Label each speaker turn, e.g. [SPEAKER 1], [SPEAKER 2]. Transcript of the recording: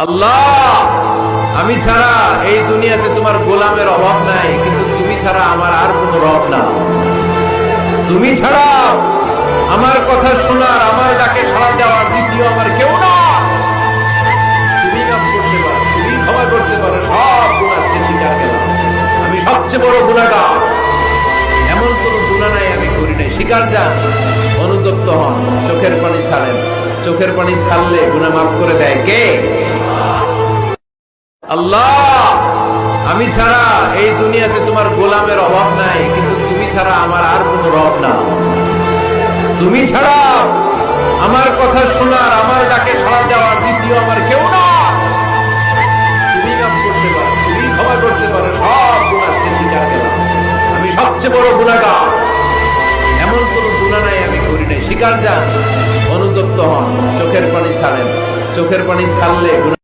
[SPEAKER 1] আল্লাহ, আমি ছাড়া এই দুনিয়াতে তোমার গোলামের অভাব নাই, কিন্তু তুমি ছাড়া আমার আর কোনো রব না। তুমি ছাড়া আমার কথা শোনার, আমার ডাকে সাড়া দেওয়ার দ্বিতীয় আমার কেউ না। তুমি কাম করতে পারো, তুমি ক্ষমা করতে পারো, সব গুনাহ স্বীকার গেলাম। আমি সবচেয়ে বড় গুনাহগার, এমন কোনো গুনাহ নাই আমি করি নাই। স্বীকার যান, অনুতপ্ত হন, চোখের পানি ছাড়েন। চোখের পানি ছাড়লে গুনাহ মাফ করে দেয় কে? আল্লাহ, আমি ছাড়া এই দুনিয়াতে তোমার গোলামের অভাব নাই, কিন্তু তুমি ছাড়া আমার আর কোনো রব না। তুমি ছাড়া আমার কথা শোনার, আমার ডাকে সাড়া দেওয়ার দ্বিতীয় আমার কেউ না। তুমি কাম করতে পারো, তুমি ক্ষমা করতে পারো, সব গুনাহ স্বীকার গেলাম। আমি সবচেয়ে বড় গুনাহগার, এমন কোনো গুনাহ নাই আমি করি নাই। স্বীকার যান, অনুতপ্ত হন, চোখের পানি ছাড়েন। চোখের পানি ছাড়লে গুনাহ